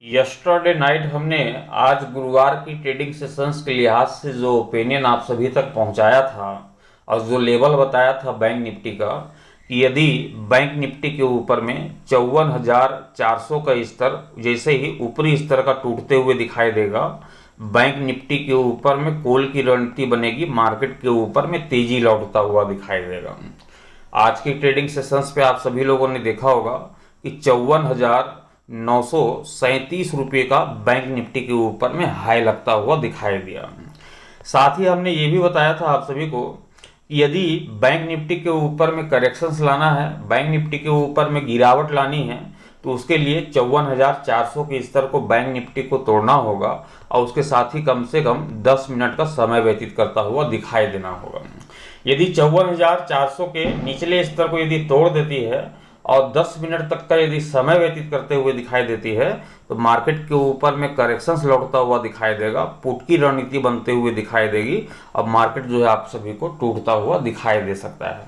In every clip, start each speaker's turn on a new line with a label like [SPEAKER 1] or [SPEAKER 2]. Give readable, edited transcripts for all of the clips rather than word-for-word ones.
[SPEAKER 1] Yesterday night हमने आज गुरुवार की ट्रेडिंग सेशंस के लिहाज से जो ओपिनियन आप सभी तक पहुंचाया था और जो लेवल बताया था बैंक निफ्टी का कि यदि बैंक निफ्टी के ऊपर में 54,400 का स्तर जैसे ही ऊपरी स्तर का टूटते हुए दिखाई देगा, बैंक निफ्टी के ऊपर में कॉल की रणनीति बनेगी, मार्केट के ऊपर में तेजी लौटता हुआ दिखाई देगा। आज की ट्रेडिंग सेशंस पे आप सभी लोगों ने देखा होगा कि 54,937 रुपये का बैंक निफ्टी के ऊपर में हाई लगता हुआ दिखाई दिया। साथ ही हमने ये भी बताया था आप सभी को कि यदि बैंक निफ्टी के ऊपर में करेक्शंस लाना है, बैंक निफ्टी के ऊपर में गिरावट लानी है, तो उसके लिए 54,400 के स्तर को बैंक निफ्टी को तोड़ना होगा और उसके साथ ही कम से कम 10 मिनट का समय व्यतीत करता हुआ दिखाई देना होगा। यदि 54,400 के निचले स्तर को यदि तोड़ देती है और 10 मिनट तक का यदि समय व्यतीत करते हुए दिखाई देती है तो मार्केट के ऊपर में करेक्शंस लौटता हुआ दिखाई देगा, पुट की रणनीति बनते हुए दिखाई देगी और मार्केट जो है आप सभी को टूटता हुआ दिखाई दे सकता है।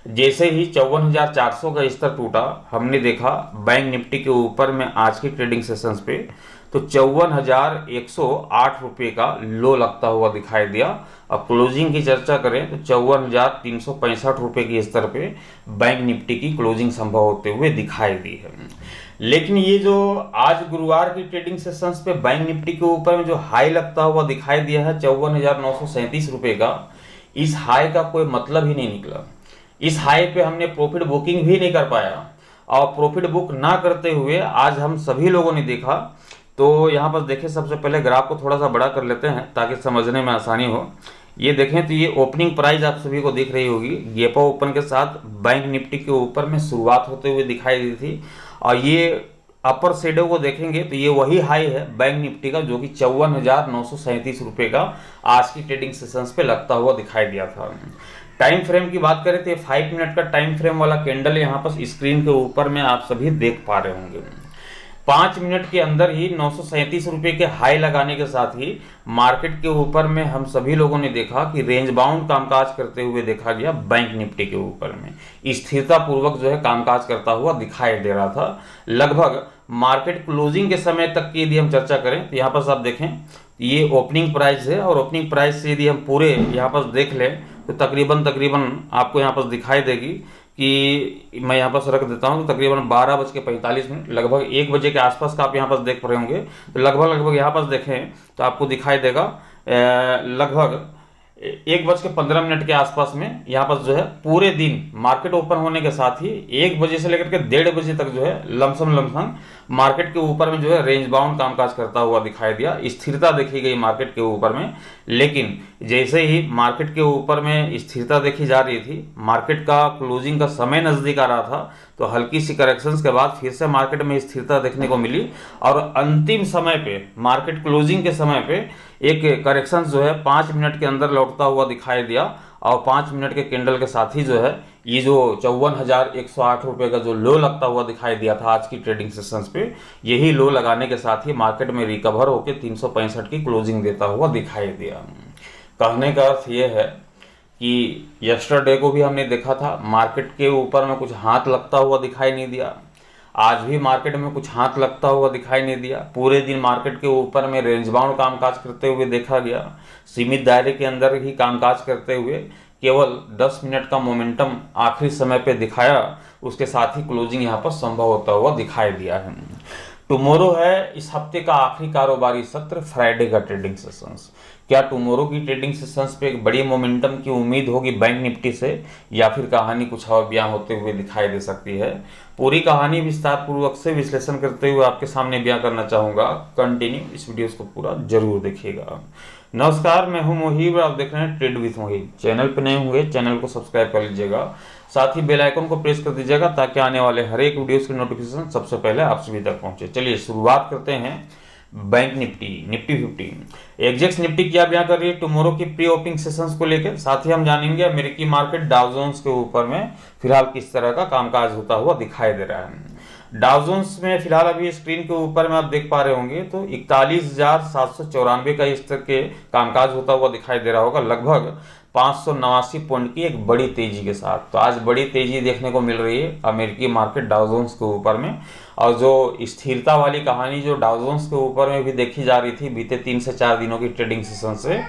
[SPEAKER 1] जैसे ही 54,400 का स्तर टूटा, हमने देखा बैंक निफ्टी के ऊपर में आज की ट्रेडिंग सेशंस पे तो 54,108 रुपये का लो लगता हुआ दिखाई दिया। अब क्लोजिंग की चर्चा करें तो 54,365 रुपये के स्तर पे बैंक निफ्टी की क्लोजिंग संभव होते हुए दिखाई दी है। लेकिन ये जो आज गुरुवार की ट्रेडिंग सेशंस पे बैंक निफ्टी के ऊपर में जो हाई लगता हुआ दिखाई दिया है 54,937 रुपये का, इस हाई का कोई मतलब ही नहीं निकला। इस हाई पे हमने प्रॉफिट बुकिंग भी नहीं कर पाया और प्रॉफिट बुक ना करते हुए आज हम सभी लोगों ने देखा। तो यहाँ पर देखें, सबसे पहले ग्राफ को थोड़ा सा बड़ा कर लेते हैं ताकि समझने में आसानी हो। ये देखें तो ये ओपनिंग प्राइस आप सभी को दिख रही होगी, गैप ओपन के साथ बैंक निफ्टी के ऊपर में शुरुआत होते हुए दिखाई दी थी और ये अपर शेडो को देखेंगे तो ये वही हाई है बैंक निफ्टी का जो कि 54,937 रुपये का आज की ट्रेडिंग सेशंस पे लगता हुआ दिखाई दिया था। टाइम फ्रेम की बात करें तो 5 मिनट का टाइम फ्रेम वाला कैंडल यहाँ पर स्क्रीन के ऊपर में आप सभी देख पा रहे होंगे। 5 मिनट के अंदर ही 937 रुपये के हाई लगाने के साथ ही मार्केट के ऊपर में हम सभी लोगों ने देखा कि रेंज बाउंड कामकाज करते हुए देखा गया। बैंक निफ्टी के ऊपर में स्थिरता पूर्वक जो है कामकाज करता हुआ दिखाई दे रहा था। लगभग मार्केट क्लोजिंग के समय तक की यदि हम चर्चा करें तो यहाँ पर आप देखें ये ओपनिंग प्राइस है और ओपनिंग प्राइस से यदि हम पूरे यहाँ पर देख लें तो तकरीबन आपको यहाँ पर दिखाई देगी कि मैं यहाँ पर रख देता हूँ तो तकरीबन 12:45 लगभग 1 बजे के आसपास का आप यहाँ पर देख रहे होंगे। तो लगभग यहाँ पर देखें तो आपको दिखाई देगा लगभग 1:15 के आसपास में यहाँ पर जो है पूरे दिन मार्केट ओपन होने के साथ ही 1 बजे से लेकर के 1:30 बजे तक जो है लमसम मार्केट के ऊपर में जो है रेंज बाउंड कामकाज करता हुआ दिखाई दिया। स्थिरता देखी गई मार्केट के ऊपर में, लेकिन जैसे ही मार्केट के ऊपर में स्थिरता देखी जा रही थी, मार्केट का क्लोजिंग का समय नज़दीक आ रहा था, तो हल्की सी करेक्शंस के बाद फिर से मार्केट में स्थिरता देखने को मिली और अंतिम समय पे मार्केट क्लोजिंग के समय पे एक करेक्शंस जो है 5 मिनट के अंदर लौटता हुआ दिखाई दिया और 5 मिनट के कैंडल के साथ ही जो है ये जो 54,108 रुपये का जो लो लगता हुआ दिखाई दिया था आज की ट्रेडिंग सेशंस पे, यही लो लगाने के साथ ही मार्केट में रिकवर होकर 365 की क्लोजिंग देता हुआ दिखाई दिया। कहने का अर्थ ये है कि यस्टरडे को भी हमने देखा था मार्केट के ऊपर में कुछ हाथ लगता हुआ दिखाई नहीं दिया, आज भी मार्केट में कुछ हाथ लगता हुआ दिखाई नहीं दिया। पूरे दिन मार्केट के ऊपर में रेंज बाउंड कामकाज करते हुए देखा गया, सीमित दायरे के अंदर ही कामकाज करते हुए केवल 10 मिनट का मोमेंटम आखिरी समय पे दिखाया, उसके साथ ही क्लोजिंग यहाँ पर संभव होता हुआ दिखाई दिया है। टुमारो है इस हफ्ते का आखिरी कारोबारी सत्र, फ्राइडे का ट्रेडिंग सेशंस। क्या टुमारो की ट्रेडिंग सेशंस पे एक बड़ी मोमेंटम की उम्मीद होगी बैंक निफ्टी से, या फिर कहानी कुछ और बयां होते हुए दिखाई दे सकती है? पूरी कहानी विस्तार पूर्वक से विश्लेषण करते हुए आपके सामने बयां करना चाहूँगा। कंटिन्यू इस वीडियो को पूरा जरूर देखिएगा। नमस्कार, मैं हूं मोहिब और आप देख रहे हैं ट्रेड विथ मोहिब। चैनल पर नए होंगे चैनल को सब्सक्राइब कर लीजिएगा, साथ ही बेल आइकन को प्रेस कर दीजिएगा ताकि आने वाले हर एक वीडियोस की नोटिफिकेशन सबसे पहले आप सभी तक पहुंचे। चलिए शुरुआत करते हैं बैंक निफ्टी 50 एग्जेक्स निफ्टी क्या बयां कर रही है टुमारो की प्री ओपनिंग सेशंस को लेकर। साथ ही हम जानेंगे अमेरिकी मार्केट डाउ जोन्स के ऊपर में फिलहाल किस तरह का कामकाज होता हुआ दिखाई दे रहा है। डाउ जोन्स में फिलहाल अभी स्क्रीन के ऊपर में आप देख पा रहे होंगे तो 41,794 का स्तर के कामकाज होता हुआ दिखाई दे रहा होगा। लगभग 589 पॉइंट की एक बड़ी तेजी के साथ। तो आज बड़ी तेजी देखने को मिल रही है अमेरिकी मार्केट डाउ जोन्स के ऊपर में, और जो स्थिरता वाली कहानी जो डाउ जोन्स के ऊपर में भी देखी जा रही थी बीते 3 से 4 दिनों की ट्रेडिंग सेशन से,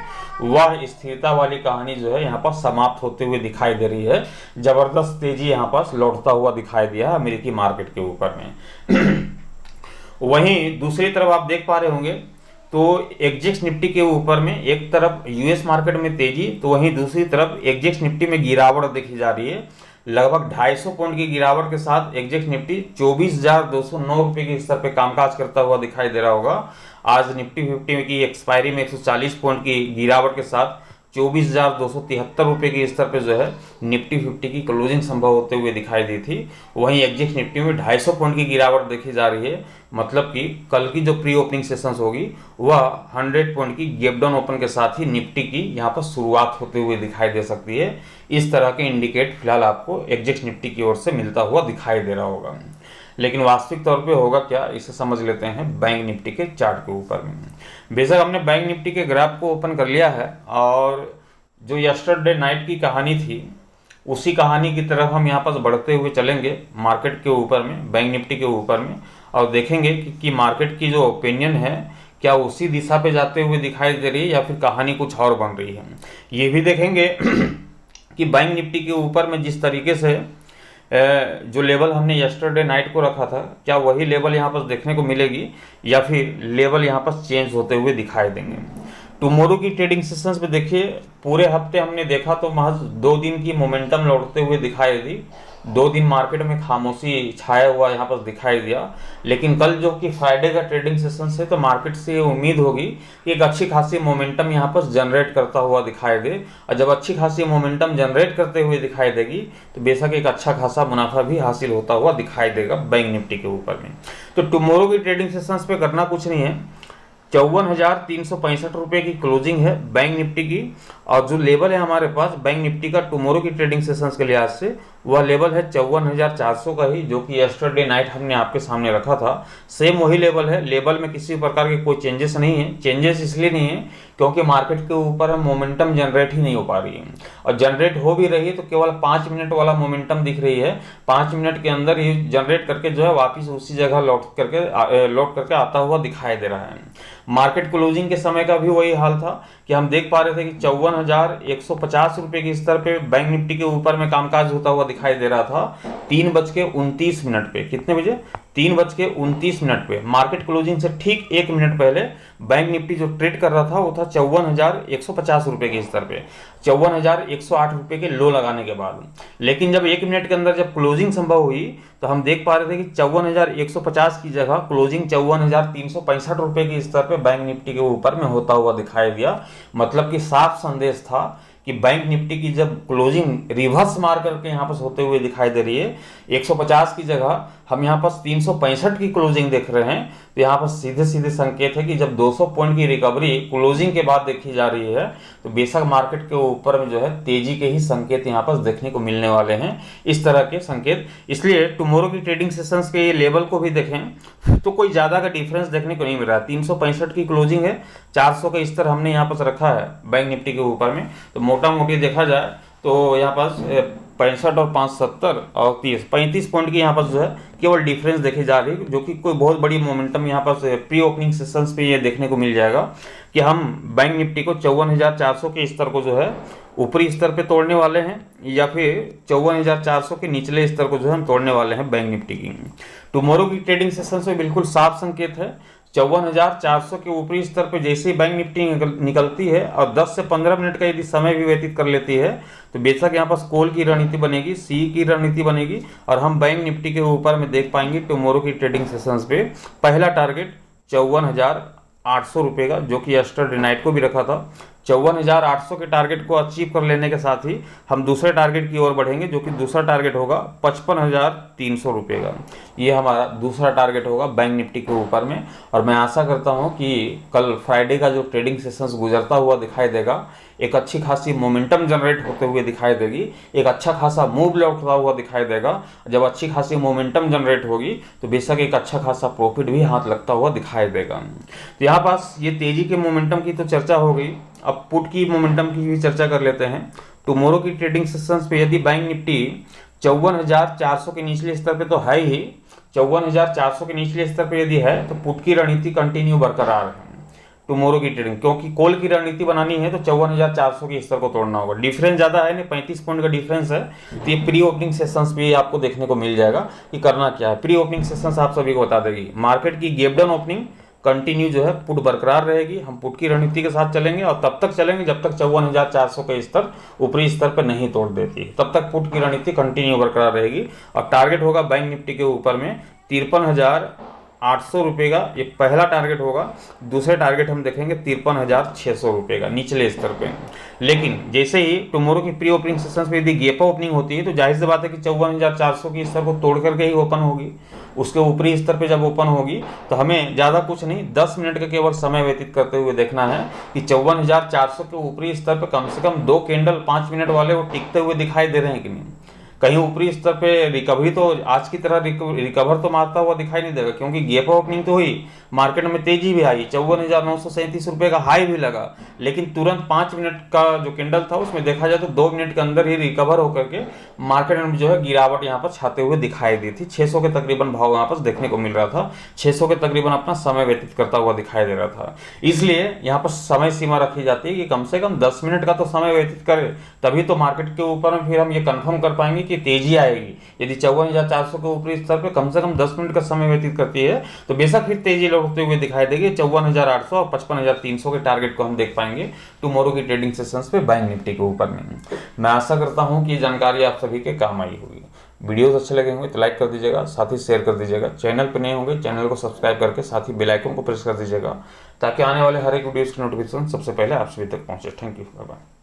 [SPEAKER 1] वह स्थिरता वाली कहानी जो है यहाँ पर समाप्त होते हुए दिखाई दे रही है। जबरदस्त तेजी यहाँ पर लौटता हुआ दिखाई दिया है अमेरिकी मार्केट के ऊपर में। वहीं दूसरी तरफ आप देख पा रहे होंगे तो एग्जेक्स निफ्टी के ऊपर में एक तरफ यूएस मार्केट में तेजी, तो वहीं दूसरी तरफ एग्जेक्स निफ्टी में गिरावट देखी जा रही है। लगभग 250 पॉइंट की गिरावट के साथ एग्जेक्स निफ्टी 24,209 रुपये के स्तर पे कामकाज करता हुआ दिखाई दे रहा होगा। आज निफ्टी 50 की एक्सपायरी में 140 पॉइंट की गिरावट के साथ 24,273 रुपये के स्तर पे जो है निफ्टी 50 की क्लोजिंग संभव होते हुए दिखाई दी थी। वहीं एग्जेक्स निफ्टी में 250 पॉइंट की गिरावट देखी जा रही है। मतलब कि कल की जो प्री ओपनिंग सेशंस होगी वह 100 पॉइंट की गैप डाउन ओपन के साथ ही निफ्टी की यहाँ पर शुरुआत होते हुए दिखाई दे सकती है। इस तरह के इंडिकेट फिलहाल आपको एग्जेक्स निफ्टी की ओर से मिलता हुआ दिखाई दे रहा होगा। लेकिन वास्तविक तौर पे होगा क्या, इसे समझ लेते हैं बैंक निफ्टी के चार्ट के ऊपर में। बेशक हमने बैंक निफ्टी के ग्राफ को ओपन कर लिया है और जो यस्टरडे नाइट की कहानी थी उसी कहानी की तरफ हम यहाँ पर बढ़ते हुए चलेंगे मार्केट के ऊपर में, बैंक निफ्टी के ऊपर में, और देखेंगे कि मार्केट की जो ओपिनियन है क्या उसी दिशा पे जाते हुए दिखाई दे रही है या फिर कहानी कुछ और बन रही है। ये भी देखेंगे कि बैंक निफ्टी के ऊपर में जिस तरीके से जो लेवल हमने यस्टरडे नाइट को रखा था क्या वही लेवल यहाँ पर देखने को मिलेगी या फिर लेवल यहाँ पर चेंज होते हुए दिखाई देंगे। टुमारो की ट्रेडिंग सेशंस में देखिए पूरे हफ्ते हमने देखा तो महज 2 दिन की मोमेंटम लौटते हुए दिखाई दी। 2 दिन मार्केट में खामोशी छाया हुआ यहाँ पर दिखाई दिया। लेकिन कल जो कि फ्राइडे का ट्रेडिंग सेशन है तो मार्केट से उम्मीद होगी कि एक अच्छी खासी मोमेंटम यहाँ पर जनरेट करता हुआ दिखाई दे, और जब अच्छी खासी मोमेंटम जनरेट करते हुए दिखाई देगी तो बेशक एक अच्छा खासा मुनाफा भी हासिल होता हुआ दिखाई देगा बैंक निफ्टी के ऊपर में। तो टुमारो की ट्रेडिंग सेशंस पे करना कुछ नहीं है, 54,365 रुपये की क्लोजिंग है बैंक निफ्टी की, और जो लेवल है हमारे पास बैंक निफ्टी का टुमारो की ट्रेडिंग सेशंस के लिहाज से वह लेवल है 54,400 का ही, जो कि यस्टरडे नाइट हमने आपके सामने रखा था। सेम वही लेवल है, लेवल में किसी प्रकार के कोई चेंजेस नहीं है। चेंजेस इसलिए नहीं है क्योंकि मार्केट के ऊपर मोमेंटम जनरेट ही नहीं हो पा रही है, और जनरेट हो भी रही है तो केवल 5 मिनट वाला मोमेंटम दिख रही है। 5 मिनट के अंदर ही जनरेट करके जो है वापिस उसी जगह लौट करके आता हुआ दिखाई दे रहा है। मार्केट क्लोजिंग के समय का भी वही हाल था कि हम देख पा रहे थे कि 54,150 रुपये के स्तर पे बैंक निफ्टी के ऊपर में कामकाज होता हुआ दिखाई दे रहा था। 3:29 पे, कितने बजे? 3:29 पे मार्केट क्लोजिंग से ठीक 1 मिनट पहले बैंक निफ्टी जो ट्रेड कर रहा था वो था 54,150 रुपये के स्तर पे, 54,108 रुपये के लो लगाने के बाद। लेकिन जब 1 मिनट के अंदर जब क्लोजिंग संभव हुई तो हम देख पा रहे थे कि 54,150 की जगह क्लोजिंग 54,365 रुपये के स्तर पे बैंक निफ्टी के ऊपर में होता हुआ दिखाई दिया। मतलब कि साफ संदेश था कि बैंक निफ्टी की जब क्लोजिंग रिवर्स मार करके यहाँ पर होते हुए दिखाई दे रही है, 150 की जगह हम यहाँ पर 365 की क्लोजिंग देख रहे हैं, तो यहाँ पर सीधे सीधे संकेत है कि जब 200 पॉइंट की रिकवरी क्लोजिंग के बाद देखी जा रही है तो बेशक मार्केट के ऊपर में जो है तेजी के ही संकेत यहाँ पर देखने को मिलने वाले हैं, इस तरह के संकेत। इसलिए टुमारो की ट्रेडिंग सेशंस के ये लेवल को भी देखें तो कोई ज़्यादा का डिफरेंस देखने को नहीं मिल रहा है। 365 की क्लोजिंग है, 400 का स्तर हमने यहाँ पर रखा है बैंक निफ्टी के ऊपर में, तो मोटा मोटी देखा जाए तो यहाँ पर 65 और 5 70 और 35 पॉइंट की यहाँ पर जो है केवल डिफरेंस देखी जा रही है, जो कि कोई बहुत बड़ी मोमेंटम यहाँ पर प्री ओपनिंग सेशंस पे ये देखने को मिल जाएगा कि हम बैंक निफ्टी को 54,400 के स्तर को जो है ऊपरी स्तर पे तोड़ने वाले हैं या फिर 54,400 के निचले स्तर को जो है हम तोड़ने वाले हैं बैंक निफ्टी की। टुमारो की ट्रेडिंग सेशन से बिल्कुल साफ संकेत है, 54,400 के ऊपरी स्तर पर जैसे ही बैंक निफ्टी निकलती है और 10 से 15 मिनट का यदि समय भी व्यतीत कर लेती है तो बेशक यहाँ पर कॉल की रणनीति बनेगी, सी की रणनीति बनेगी, और हम बैंक निफ्टी के ऊपर में देख पाएंगे टुमारो की ट्रेडिंग सेशंस पे पहला टारगेट 54,800 रुपये का, जो कि यस्टरडे नाइट को भी रखा था। 54,800 के टारगेट को अचीव कर लेने के साथ ही हम दूसरे टारगेट की ओर बढ़ेंगे, जो कि दूसरा टारगेट होगा 55,300 रुपये का। ये हमारा दूसरा टारगेट होगा बैंक निफ्टी के ऊपर में, और मैं आशा करता हूं कि कल फ्राइडे का जो ट्रेडिंग सेशंस गुजरता हुआ दिखाई देगा, एक अच्छी खासी मोमेंटम जनरेट होते हुए दिखाई देगी, एक अच्छा खासा मूव लौटता हुआ दिखाई देगा। जब अच्छी खासी मोमेंटम जनरेट होगी तो बेशक एक अच्छा खासा प्रॉफिट भी हाथ लगता हुआ दिखाई देगा। तो यहाँ पास ये तेजी के मोमेंटम की तो चर्चा हो गई, अब पुट की मोमेंटम की भी चर्चा कर लेते हैं। टुमारो की ट्रेडिंग सेशंस पे यदि बैंक निफ्टी 54,400 के निचले स्तर पे तो है ही, 54,400 के निचले स्तर पे यदि है तो पुट की रणनीति कंटिन्यू बरकरार है टुमारो की ट्रेडिंग, क्योंकि कॉल की रणनीति बनानी है तो 54,400 के स्तर को तोड़ना होगा। डिफरेंस ज़्यादा है नहीं, 35 पॉइंट का डिफरेंस है। तो ये प्री ओपनिंग सेशंस भी आपको देखने को मिल जाएगा कि करना क्या है। प्री ओपनिंग सेशंस आप सभी को बता देगी। मार्केट की गैप डाउन ओपनिंग कंटिन्यू जो है पुट बरकरार रहेगी, हम पुट की रणनीति के साथ चलेंगे और तब तक चलेंगे जब तक 54,400 के स्तर ऊपरी स्तर पर नहीं तोड़ देती, तब तक पुट की रणनीति कंटिन्यू बरकरार रहेगी। और टारगेट होगा बैंक निफ्टी के ऊपर में 53,800 रुपये का, ये पहला टारगेट होगा। दूसरे टारगेट हम देखेंगे 53,600 रुपये का निचले स्तर पे। लेकिन जैसे ही टुमारो की प्री ओपनिंग सेशंस में यदि गैप ओपनिंग होती है तो जाहिर सी बात है कि 54,400 की स्तर को तोड़ करके ही ओपन होगी। उसके ऊपरी स्तर पे जब ओपन होगी तो हमें ज़्यादा कुछ नहीं, 10 मिनट का केवल समय व्यतीत करते हुए देखना है कि 54,400 के ऊपरी स्तर पे कम से कम 2 कैंडल 5 मिनट वाले वो टिकते हुए दिखाई दे रहे हैं कि नहीं। कहीं ऊपरी स्तर पे रिकवरी तो आज की तरह रिकवर तो मारता हुआ दिखाई नहीं देगा, क्योंकि गैप ओपनिंग तो हुई, मार्केट में तेजी भी आई, 54,937 रुपये का हाई भी लगा, लेकिन तुरंत 5 मिनट का जो कैंडल था उसमें देखा जाए तो 2 मिनट के अंदर ही रिकवर होकर के मार्केट में जो है गिरावट यहाँ पर छाते हुए दिखाई दी थी। 600 के तकरीबन भाव यहाँ पर देखने को मिल रहा था, 600 के तकरीबन अपना समय व्यतीत करता हुआ दिखाई दे रहा था। इसलिए यहाँ पर समय सीमा रखी जाती है कि कम से कम 10 मिनट का तो समय व्यतीत करे, तभी तो मार्केट के ऊपर में फिर हम ये कंफर्म कर पाएंगे कि तेजी आएगी। यदि 54,400 के ऊपरी स्तर पे कम से कम 10 मिनट का समय व्यतीत करती है तो बेशक फिर तेजी लौटते हुए दिखाई देगी। 54,800 और 55,300 के टारगेट को हम देख पाएंगे टुमारो की ट्रेडिंग सेशंस पे बैंक निफ्टी के ऊपर में। मैं आशा करता हूं कि ये जानकारी आप सभी के काम आई होगी। वीडियोस अच्छे लगे होंगे तो लाइक कर दीजिएगा, साथ ही शेयर कर दीजिएगा। चैनल पर नए होंगे चैनल को सब्सक्राइब करके साथ ही बेल आइकन को प्रेस कर दीजिएगा, ताकि आने वाले हर एक वीडियोस की नोटिफिकेशन सबसे पहले आप सभी तक पहुंचे। Thank you, bye bye.